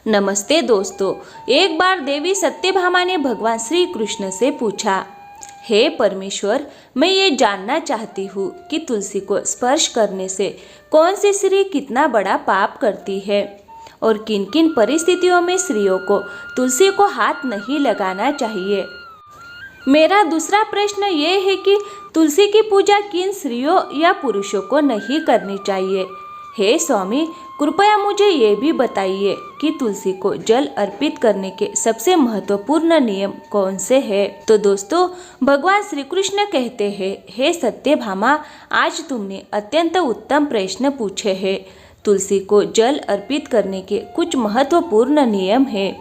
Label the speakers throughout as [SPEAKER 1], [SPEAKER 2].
[SPEAKER 1] नमस्ते दोस्तों। एक बार देवी सत्यभामा ने भगवान श्री कृष्ण से पूछा, हे परमेश्वर, मैं ये जानना चाहती हूँ कि तुलसी को स्पर्श करने से कौन सी स्त्री कितना बड़ा पाप करती है और किन किन परिस्थितियों में स्त्रियों को तुलसी को हाथ नहीं लगाना चाहिए। मेरा दूसरा प्रश्न ये है कि तुलसी की पूजा किन स्त्रियों या पुरुषों को नहीं करनी चाहिए। हे स्वामी, कृपया मुझे ये भी बताइए कि तुलसी को जल अर्पित करने के सबसे महत्वपूर्ण नियम कौन से हैं। तो दोस्तों, भगवान श्री कृष्ण कहते हैं, हे सत्यभामा, आज तुमने अत्यंत उत्तम प्रश्न पूछे हैं। तुलसी को जल अर्पित करने के कुछ महत्वपूर्ण नियम हैं।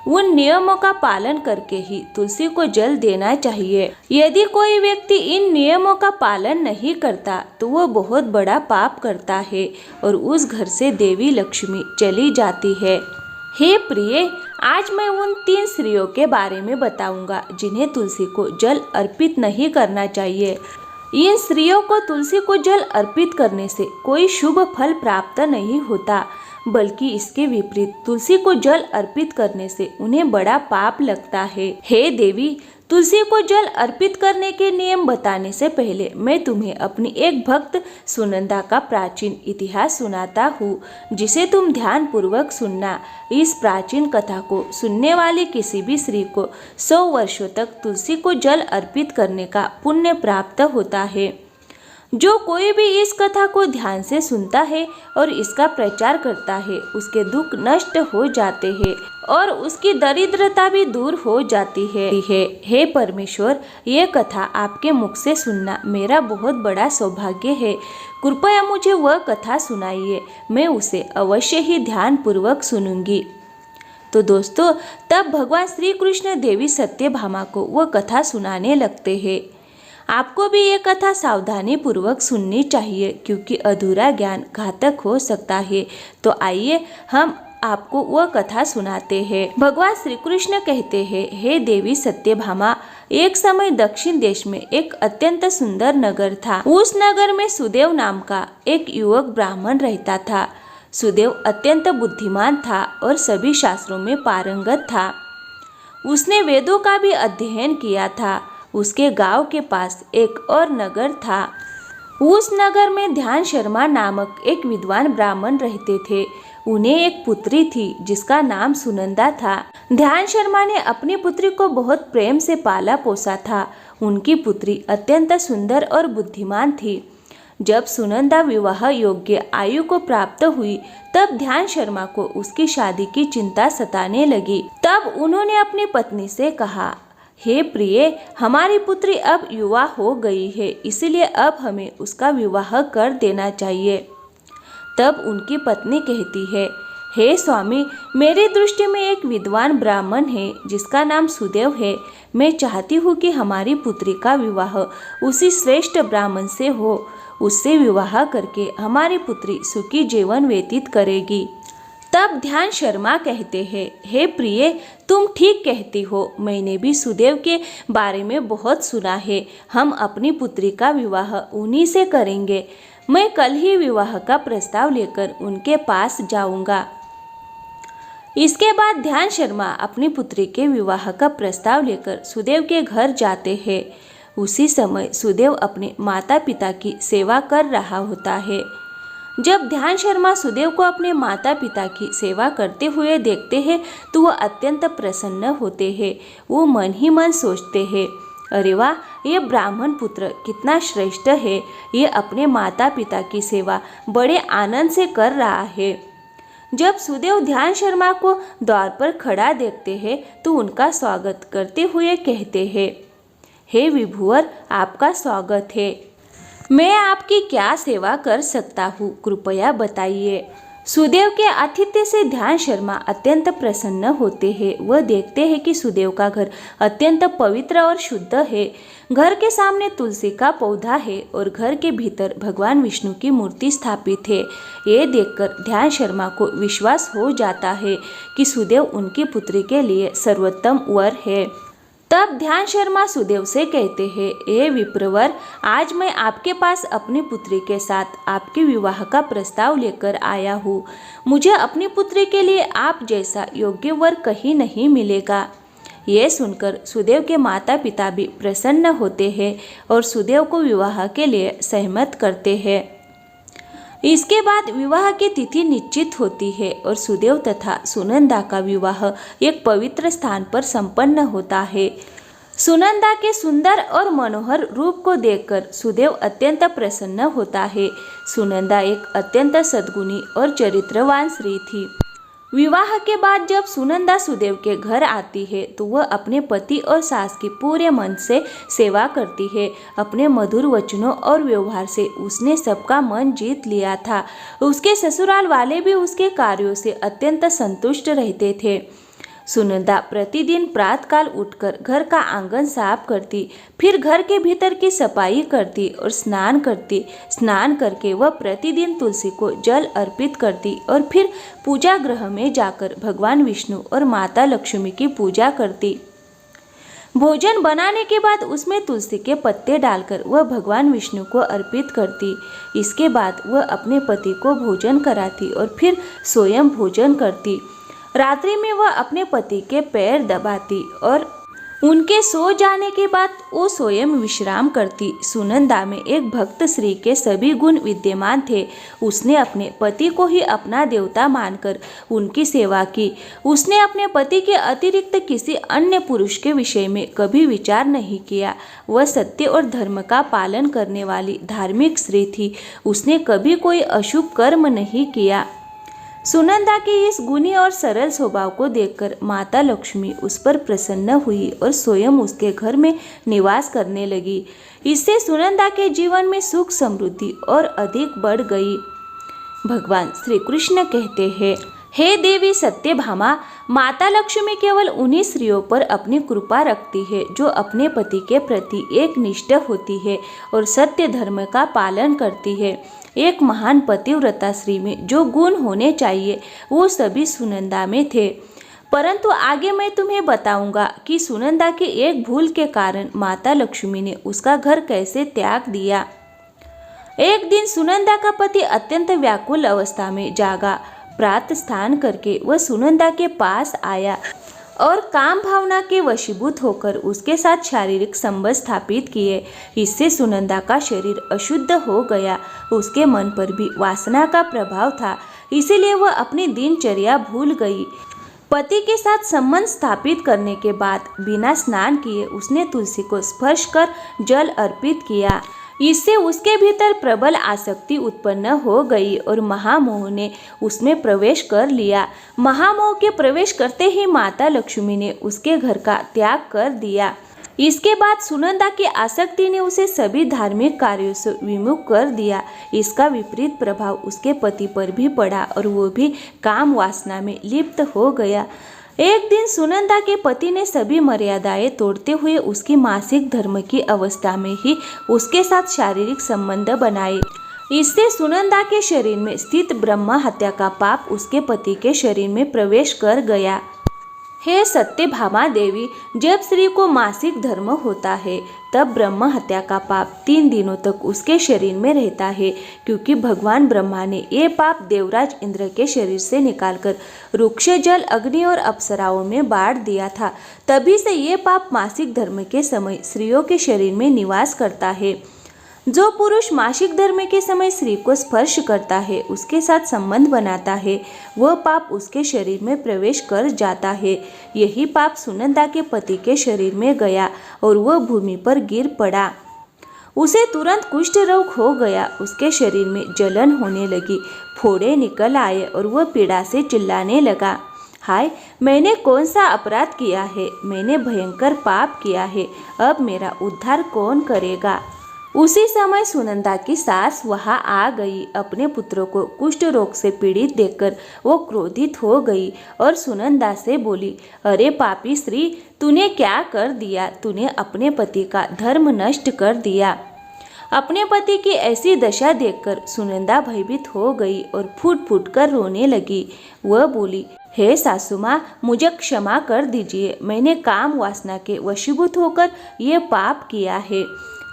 [SPEAKER 1] उन नियमों का पालन करके ही तुलसी को जल देना चाहिए। यदि कोई व्यक्ति इन नियमों का पालन नहीं करता तो वह बहुत बड़ा पाप करता है और उस घर से देवी लक्ष्मी चली जाती है। हे प्रिय, आज मैं उन 3 स्त्रियों के बारे में बताऊंगा जिन्हें तुलसी को जल अर्पित नहीं करना चाहिए। इन स्त्रियों को तुलसी को जल अर्पित करने से कोई शुभ फल प्राप्त नहीं होता, बल्कि इसके विपरीत तुलसी को जल अर्पित करने से उन्हें बड़ा पाप लगता है। हे देवी, तुलसी को जल अर्पित करने के नियम बताने से पहले मैं तुम्हें अपनी एक भक्त सुनंदा का प्राचीन इतिहास सुनाता हूँ, जिसे तुम ध्यान पूर्वक सुनना। इस प्राचीन कथा को सुनने वाली किसी भी स्त्री को 100 वर्षों तक तुलसी को जल अर्पित करने का पुण्य प्राप्त होता है। जो कोई भी इस कथा को ध्यान से सुनता है और इसका प्रचार करता है, उसके दुख नष्ट हो जाते हैं और उसकी दरिद्रता भी दूर हो जाती है। हे परमेश्वर, ये कथा आपके मुख से सुनना मेरा बहुत बड़ा सौभाग्य है। कृपया मुझे वह कथा सुनाइए, मैं उसे अवश्य ही ध्यान पूर्वक सुनूंगी। तो दोस्तों, तब भगवान श्री कृष्ण देवी सत्यभामा को वह कथा सुनाने लगते हैं। आपको भी ये कथा सावधानी पूर्वक सुननी चाहिए, क्योंकि अधूरा ज्ञान घातक हो सकता है। तो आइए हम आपको वह कथा सुनाते हैं। भगवान श्री कृष्ण कहते हैं, हे देवी सत्यभामा, एक समय दक्षिण देश में एक अत्यंत सुंदर नगर था। उस नगर में सुदेव नाम का एक युवक ब्राह्मण रहता था। सुदेव अत्यंत बुद्धिमान था और सभी शास्त्रों में पारंगत था। उसने वेदों का भी अध्ययन किया था। उसके गांव के पास एक और नगर था। उस नगर में ध्यान शर्मा नामक एक विद्वान ब्राह्मण रहते थे। उन्हें एक पुत्री थी जिसका नाम सुनंदा था। ध्यान शर्मा ने अपनी पुत्री को बहुत प्रेम से पाला पोसा था। उनकी पुत्री अत्यंत सुंदर और बुद्धिमान थी। जब सुनंदा विवाह योग्य आयु को प्राप्त हुई, तब ध्यान शर्मा को उसकी शादी की चिंता सताने लगी। तब उन्होंने अपनी पत्नी से कहा, हे प्रिय, हमारी पुत्री अब युवा हो गई है, इसलिए अब हमें उसका विवाह कर देना चाहिए। तब उनकी पत्नी कहती है, हे स्वामी, मेरी दृष्टि में एक विद्वान ब्राह्मण है जिसका नाम सुदेव है। मैं चाहती हूँ कि हमारी पुत्री का विवाह उसी श्रेष्ठ ब्राह्मण से हो। उससे विवाह करके हमारी पुत्री सुखी जीवन व्यतीत करेगी। तब ध्यान शर्मा कहते हैं, हे प्रिय, तुम ठीक कहती हो। मैंने भी सुदेव के बारे में बहुत सुना है। हम अपनी पुत्री का विवाह उन्हीं से करेंगे। मैं कल ही विवाह का प्रस्ताव लेकर उनके पास जाऊंगा। इसके बाद ध्यान शर्मा अपनी पुत्री के विवाह का प्रस्ताव लेकर सुदेव के घर जाते हैं। उसी समय सुदेव अपने माता पिता की सेवा कर रहा होता है। जब ध्यान शर्मा सुदेव को अपने माता पिता की सेवा करते हुए देखते हैं तो वह अत्यंत प्रसन्न होते हैं। वो मन ही मन सोचते हैं, अरे वाह, ये ब्राह्मण पुत्र कितना श्रेष्ठ है। ये अपने माता पिता की सेवा बड़े आनंद से कर रहा है। जब सुदेव ध्यान शर्मा को द्वार पर खड़ा देखते हैं तो उनका स्वागत करते हुए कहते हैं, हे विभुवर, आपका स्वागत है। मैं आपकी क्या सेवा कर सकता हूँ, कृपया बताइए। सुदेव के आतिथ्य से ध्यान शर्मा अत्यंत प्रसन्न होते हैं। वह देखते हैं कि सुदेव का घर अत्यंत पवित्र और शुद्ध है। घर के सामने तुलसी का पौधा है और घर के भीतर भगवान विष्णु की मूर्ति स्थापित है। ये देखकर ध्यान शर्मा को विश्वास हो जाता है कि सुदेव उनकी पुत्री के लिए सर्वोत्तम वर है। तब ध्यान शर्मा सुदेव से कहते हैं, हे विप्रवर, आज मैं आपके पास अपनी पुत्री के साथ आपके विवाह का प्रस्ताव लेकर आया हूँ। मुझे अपनी पुत्री के लिए आप जैसा योग्य वर कहीं नहीं मिलेगा। ये सुनकर सुदेव के माता पिता भी प्रसन्न होते हैं और सुदेव को विवाह के लिए सहमत करते हैं। इसके बाद विवाह की तिथि निश्चित होती है और सुदेव तथा सुनंदा का विवाह एक पवित्र स्थान पर संपन्न होता है। सुनंदा के सुंदर और मनोहर रूप को देखकर सुदेव अत्यंत प्रसन्न होता है। सुनंदा एक अत्यंत सद्गुणी और चरित्रवान स्त्री थी। विवाह के बाद जब सुनंदा सुदेव के घर आती है तो वह अपने पति और सास की पूरे मन से सेवा करती है। अपने मधुर वचनों और व्यवहार से उसने सबका मन जीत लिया था। उसके ससुराल वाले भी उसके कार्यों से अत्यंत संतुष्ट रहते थे। सुनंदा प्रतिदिन प्रातःकाल उठकर घर का आंगन साफ करती, फिर घर के भीतर की सफाई करती और स्नान करती। स्नान करके वह प्रतिदिन तुलसी को जल अर्पित करती और फिर पूजा गृह में जाकर भगवान विष्णु और माता लक्ष्मी की पूजा करती। भोजन बनाने के बाद उसमें तुलसी के पत्ते डालकर वह भगवान विष्णु को अर्पित करती। इसके बाद वह अपने पति को भोजन कराती और फिर स्वयं भोजन करती। रात्रि में वह अपने पति के पैर दबाती और उनके सो जाने के बाद वो स्वयं विश्राम करती। सुनंदा में एक भक्त स्त्री के सभी गुण विद्यमान थे। उसने अपने पति को ही अपना देवता मानकर उनकी सेवा की। उसने अपने पति के अतिरिक्त किसी अन्य पुरुष के विषय में कभी विचार नहीं किया। वह सत्य और धर्म का पालन करने वाली धार्मिक स्त्री थी। उसने कभी कोई अशुभ कर्म नहीं किया। सुनंदा के इस गुणी और सरल स्वभाव को देखकर माता लक्ष्मी उस पर प्रसन्न हुई और स्वयं उसके घर में निवास करने लगी। इससे सुनंदा के जीवन में सुख समृद्धि और अधिक बढ़ गई। भगवान श्री कृष्ण कहते हैं, हे देवी सत्यभामा, माता लक्ष्मी केवल उन्हीं स्त्रियों पर अपनी कृपा रखती है जो अपने पति के प्रति एकनिष्ठ होती है और सत्य धर्म का पालन करती है। एक महान पतिव्रता स्त्री में जो गुण होने चाहिए वो सभी सुनंदा में थे। परंतु आगे मैं तुम्हें बताऊंगा कि सुनंदा के एक भूल के कारण माता लक्ष्मी ने उसका घर कैसे त्याग दिया। एक दिन सुनंदा का पति अत्यंत व्याकुल अवस्था में जागा। प्रातः स्नान करके वह सुनंदा के पास आया और काम भावना के वशीभूत होकर उसके साथ शारीरिक संबंध स्थापित किए। इससे सुनंदा का शरीर अशुद्ध हो गया। उसके मन पर भी वासना का प्रभाव था, इसीलिए वह अपनी दिनचर्या भूल गई। पति के साथ संबंध स्थापित करने के बाद बिना स्नान किए उसने तुलसी को स्पर्श कर जल अर्पित किया। इससे उसके भीतर प्रबल आसक्ति उत्पन्न हो गई और महामोह ने उसमें प्रवेश कर लिया। महामोह के प्रवेश करते ही माता लक्ष्मी ने उसके घर का त्याग कर दिया। इसके बाद सुनंदा की आसक्ति ने उसे सभी धार्मिक कार्यों से विमुख कर दिया। इसका विपरीत प्रभाव उसके पति पर भी पड़ा और वो भी काम वासना में लिप्त हो गया। एक दिन सुनंदा के पति ने सभी मर्यादाएं तोड़ते हुए उसकी मासिक धर्म की अवस्था में ही उसके साथ शारीरिक संबंध बनाए। इससे सुनंदा के शरीर में स्थित ब्रह्म हत्या का पाप उसके पति के शरीर में प्रवेश कर गया। हे सत्यभामा देवी, जब स्त्री को मासिक धर्म होता है तब ब्रह्म हत्या का पाप 3 दिनों तक उसके शरीर में रहता है, क्योंकि भगवान ब्रह्मा ने ये पाप देवराज इंद्र के शरीर से निकालकर रुक्ष, जल, अग्नि और अप्सराओं में बांट दिया था। तभी से ये पाप मासिक धर्म के समय स्त्रियों के शरीर में निवास करता है। जो पुरुष मासिक धर्म के समय स्त्री को स्पर्श करता है, उसके साथ संबंध बनाता है, वह पाप उसके शरीर में प्रवेश कर जाता है। यही पाप सुनंदा के पति के शरीर में गया और वह भूमि पर गिर पड़ा। उसे तुरंत कुष्ठ रोग हो गया। उसके शरीर में जलन होने लगी, फोड़े निकल आए और वह पीड़ा से चिल्लाने लगा, हाय, मैंने कौन सा अपराध किया है? मैंने भयंकर पाप किया है। अब मेरा उद्धार कौन करेगा? उसी समय सुनंदा की सास वहां आ गई। अपने पुत्रों को कुष्ठ रोग से पीड़ित देखकर वो क्रोधित हो गई और सुनंदा से बोली, अरे पापी स्त्री, तूने क्या कर दिया? तूने अपने पति का धर्म नष्ट कर दिया। अपने पति की ऐसी दशा देखकर सुनंदा भयभीत हो गई और फूट फूट कर रोने लगी। वह बोली, हे सासू माँ, मुझे क्षमा कर दीजिए, मैंने काम वासना के वशीभूत होकर ये पाप किया है।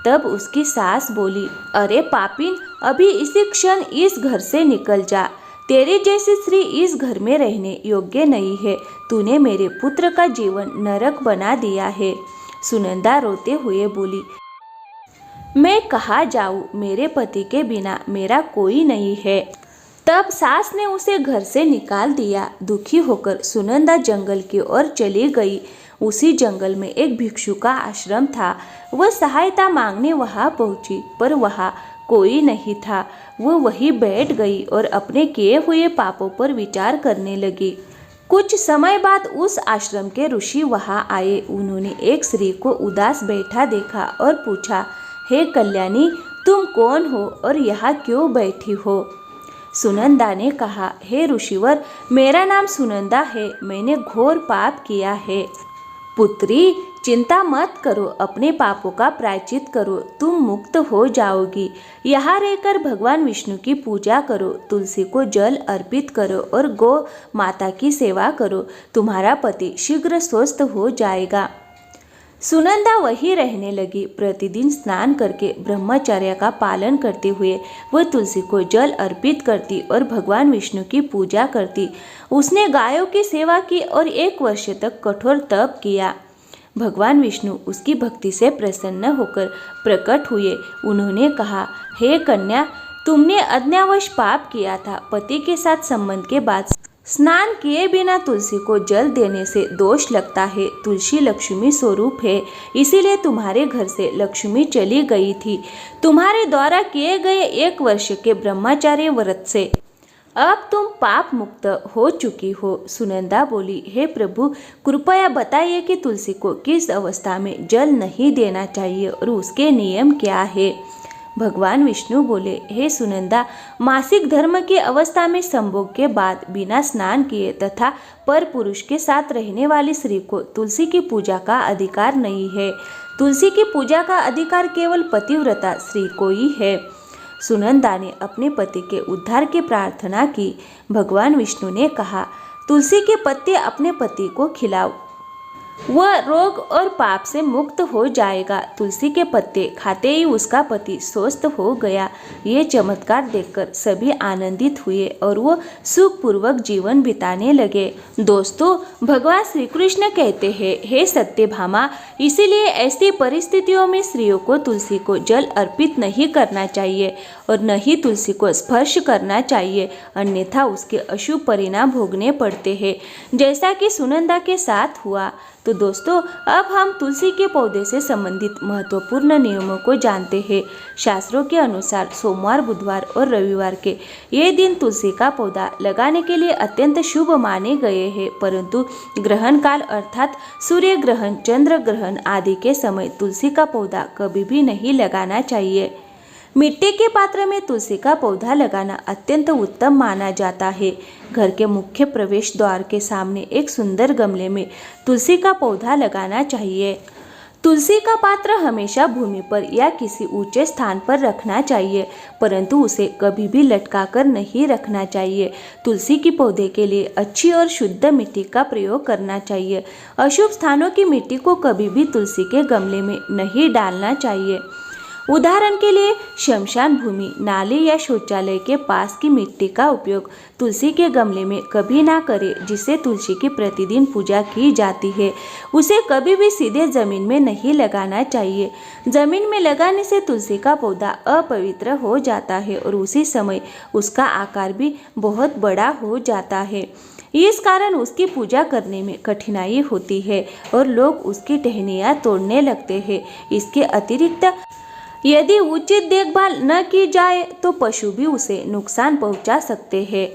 [SPEAKER 1] तब उसकी सास बोली, अरे पापिन, अभी इसी क्षण इस घर से निकल जा। तेरे जैसी स्त्री इस घर में रहने योग्य नहीं है। तूने मेरे पुत्र का जीवन नरक बना दिया है। सुनंदा रोते हुए बोली, मैं कहाँ जाऊँ, मेरे पति के बिना मेरा कोई नहीं है। तब सास ने उसे घर से निकाल दिया। दुखी होकर सुनंदा जंगल की ओर चली गई। उसी जंगल में एक भिक्षु का आश्रम था। वह सहायता मांगने वहां पहुंची, पर वहां कोई नहीं था। वह वहीं बैठ गई और अपने किए हुए पापों पर विचार करने लगी। कुछ समय बाद उस आश्रम के ऋषि वहां आए। उन्होंने एक स्त्री को उदास बैठा देखा और पूछा, हे कल्याणी, तुम कौन हो और यहाँ क्यों बैठी हो? सुनंदा ने कहा, हे ऋषिवर, मेरा नाम सुनंदा है, मैंने घोर पाप किया है। पुत्री, चिंता मत करो, अपने पापों का प्रायश्चित करो, तुम मुक्त हो जाओगी। यहाँ रहकर भगवान विष्णु की पूजा करो, तुलसी को जल अर्पित करो और गौ माता की सेवा करो। तुम्हारा पति शीघ्र स्वस्थ हो जाएगा। सुनंदा वहीं रहने लगी। प्रतिदिन स्नान करके ब्रह्मचर्य का पालन करते हुए वह तुलसी को जल अर्पित करती और भगवान विष्णु की पूजा करती। उसने गायों की सेवा की और 1 वर्ष तक कठोर तप किया। भगवान विष्णु उसकी भक्ति से प्रसन्न होकर प्रकट हुए। उन्होंने कहा, हे कन्या, तुमने अज्ञावश पाप किया था। पति के साथ संबंध के बाद स्नान किए बिना तुलसी को जल देने से दोष लगता है। तुलसी लक्ष्मी स्वरूप है, इसीलिए तुम्हारे घर से लक्ष्मी चली गई थी। तुम्हारे द्वारा किए गए 1 वर्ष के ब्रह्मचार्य व्रत से अब तुम पाप मुक्त हो चुकी हो। सुनंदा बोली, हे प्रभु, कृपया बताइए कि तुलसी को किस अवस्था में जल नहीं देना चाहिए और उसके नियम क्या है? भगवान विष्णु बोले, हे सुनंदा, मासिक धर्म की अवस्था में संभोग के बाद बिना स्नान किए तथा पर पुरुष के साथ रहने वाली स्त्री को तुलसी की पूजा का अधिकार नहीं है। तुलसी की पूजा का अधिकार केवल पतिव्रता स्त्री को ही है। सुनंदा ने अपने पति के उद्धार की प्रार्थना की। भगवान विष्णु ने कहा, तुलसी के पत्ते अपने पति को खिलाओ, वह रोग और पाप से मुक्त हो जाएगा। तुलसी के पत्ते खाते ही उसका पति स्वस्थ हो गया। ये चमत्कार देखकर सभी आनंदित हुए और वो सुखपूर्वक जीवन बिताने लगे। दोस्तों, भगवान श्री कृष्ण कहते हैं, हे सत्यभामा, इसीलिए ऐसी परिस्थितियों में स्त्रियों को तुलसी को जल अर्पित नहीं करना चाहिए और न ही तुलसी को स्पर्श करना चाहिए, अन्यथा उसके अशुभ परिणाम भोगने पड़ते हैं, जैसा कि सुनंदा के साथ हुआ। तो दोस्तों, अब हम तुलसी के पौधे से संबंधित महत्वपूर्ण नियमों को जानते हैं। शास्त्रों के अनुसार सोमवार, बुधवार और रविवार के ये दिन तुलसी का पौधा लगाने के लिए अत्यंत शुभ माने गए हैं, परंतु ग्रहण काल अर्थात सूर्य ग्रहण, चंद्र ग्रहण आदि के समय तुलसी का पौधा कभी भी नहीं लगाना चाहिए। मिट्टी के पात्र में तुलसी का पौधा लगाना अत्यंत उत्तम माना जाता है। घर के मुख्य प्रवेश द्वार के सामने एक सुंदर गमले में तुलसी का पौधा लगाना चाहिए। तुलसी का पात्र हमेशा भूमि पर या किसी ऊंचे स्थान पर रखना चाहिए, परंतु उसे कभी भी लटका कर नहीं रखना चाहिए। तुलसी के पौधे के लिए अच्छी और शुद्ध मिट्टी का प्रयोग करना चाहिए। अशुभ स्थानों की मिट्टी को कभी भी तुलसी के गमले में नहीं डालना चाहिए। उदाहरण के लिए शमशान भूमि, नाली या शौचालय के पास की मिट्टी का उपयोग तुलसी के गमले में कभी ना करें। जिसे तुलसी की प्रतिदिन पूजा की जाती है, उसे कभी भी सीधे जमीन में नहीं लगाना चाहिए। जमीन में लगाने से तुलसी का पौधा अपवित्र हो जाता है और उसी समय उसका आकार भी बहुत बड़ा हो जाता है। इस कारण उसकी पूजा करने में कठिनाई होती है और लोग उसकी टहनियाँ तोड़ने लगते हैं। इसके अतिरिक्त यदि उचित देखभाल न की जाए तो पशु भी उसे नुकसान पहुंचा सकते हैं।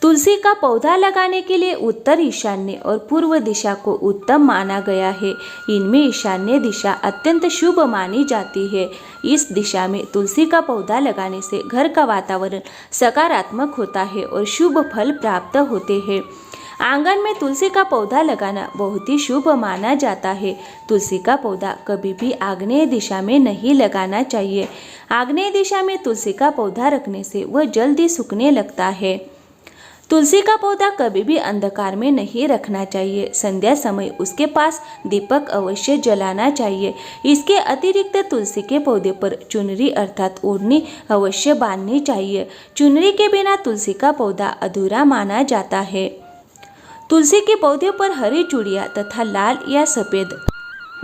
[SPEAKER 1] तुलसी का पौधा लगाने के लिए उत्तर, ईशान्य और पूर्व दिशा को उत्तम माना गया है। इनमें ईशान्य दिशा अत्यंत शुभ मानी जाती है। इस दिशा में तुलसी का पौधा लगाने से घर का वातावरण सकारात्मक होता है और शुभ फल प्राप्त होते हैं। आंगन में तुलसी का पौधा लगाना बहुत ही शुभ माना जाता है। तुलसी का पौधा कभी भी आग्नेय दिशा में नहीं लगाना चाहिए। आग्नेय दिशा में तुलसी का पौधा रखने से वह जल्दी सूखने लगता है। तुलसी का पौधा कभी भी अंधकार में नहीं रखना चाहिए। संध्या समय उसके पास दीपक अवश्य जलाना चाहिए। इसके अतिरिक्त तुलसी के पौधे पर चुनरी अर्थात ओढ़नी अवश्य बांधनी चाहिए। चुनरी के बिना तुलसी का पौधा अधूरा माना जाता है। तुलसी के पौधे पर हरी चूड़ियाँ तथा लाल या सफ़ेद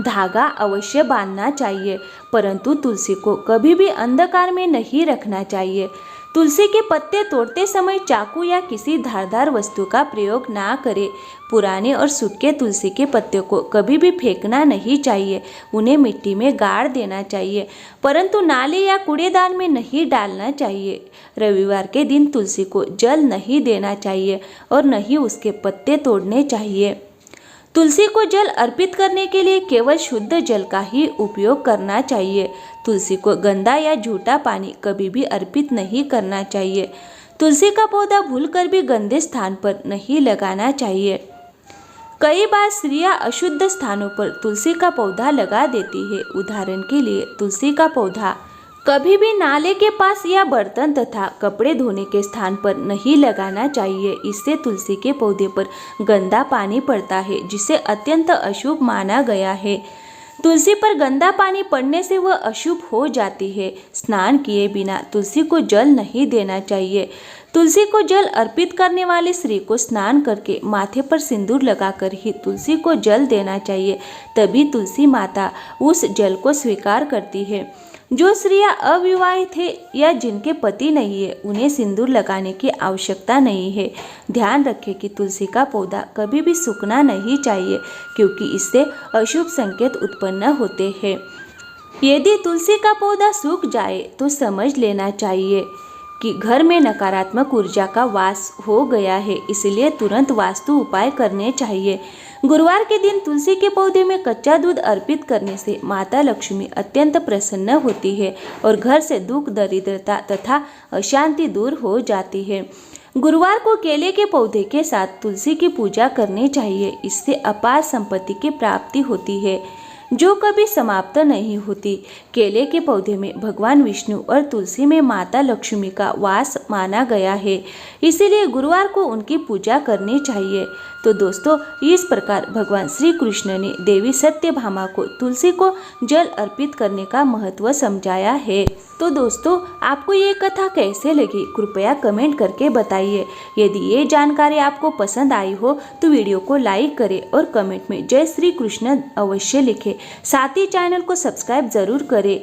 [SPEAKER 1] धागा अवश्य बांधना चाहिए, परंतु तुलसी को कभी भी अंधकार में नहीं रखना चाहिए। तुलसी के पत्ते तोड़ते समय चाकू या किसी धारदार वस्तु का प्रयोग ना करें। पुराने और सूखे तुलसी के पत्ते को कभी भी फेंकना नहीं चाहिए, उन्हें मिट्टी में गाड़ देना चाहिए, परंतु नाले या कूड़ेदान में नहीं डालना चाहिए। रविवार के दिन तुलसी को जल नहीं देना चाहिए और न ही उसके पत्ते तोड़ने चाहिए। तुलसी को जल अर्पित करने के लिए केवल शुद्ध जल का ही उपयोग करना चाहिए। तुलसी को गंदा या झूठा पानी कभी भी अर्पित नहीं करना चाहिए। तुलसी का पौधा भूलकर भी गंदे स्थान पर नहीं लगाना चाहिए। कई बार स्त्रियां अशुद्ध स्थानों पर तुलसी का पौधा लगा देती है। उदाहरण के लिए तुलसी का पौधा कभी भी नाले के पास या बर्तन तथा कपड़े धोने के स्थान पर नहीं लगाना चाहिए। इससे तुलसी के पौधे पर गंदा पानी पड़ता है, जिसे अत्यंत अशुभ माना गया है। तुलसी पर गंदा पानी पड़ने से वह अशुभ हो जाती है। स्नान किए बिना तुलसी को जल नहीं देना चाहिए। तुलसी को जल अर्पित करने वाली स्त्री को स्नान करके माथे पर सिंदूर लगाकर ही तुलसी को जल देना चाहिए, तभी तुलसी माता उस जल को स्वीकार करती है। जो स्त्रियां अविवाहित है या जिनके पति नहीं है, उन्हें सिंदूर लगाने की आवश्यकता नहीं है। ध्यान रखें कि तुलसी का पौधा कभी भी सूखना नहीं चाहिए, क्योंकि इससे अशुभ संकेत उत्पन्न होते हैं। यदि तुलसी का पौधा सूख जाए तो समझ लेना चाहिए कि घर में नकारात्मक ऊर्जा का वास हो गया है, इसलिए तुरंत वास्तु उपाय करने चाहिए। गुरुवार के दिन तुलसी के पौधे में कच्चा दूध अर्पित करने से माता लक्ष्मी अत्यंत प्रसन्न होती है और घर से दुख दरिद्रता तथा अशांति दूर हो जाती है। गुरुवार को केले के पौधे के साथ तुलसी की पूजा करनी चाहिए। इससे अपार संपत्ति की प्राप्ति होती है, जो कभी समाप्त नहीं होती। केले के पौधे में भगवान विष्णु और तुलसी में माता लक्ष्मी का वास माना गया है, इसीलिए गुरुवार को उनकी पूजा करनी चाहिए। तो दोस्तों, इस प्रकार भगवान श्री कृष्ण ने देवी सत्यभामा को तुलसी को जल अर्पित करने का महत्व समझाया है। तो दोस्तों, आपको ये कथा कैसे लगी, कृपया कमेंट करके बताइए। यदि ये जानकारी आपको पसंद आई हो तो वीडियो को लाइक करें और कमेंट में जय श्री कृष्ण अवश्य लिखें। साथ ही चैनल को सब्सक्राइब जरूर करें।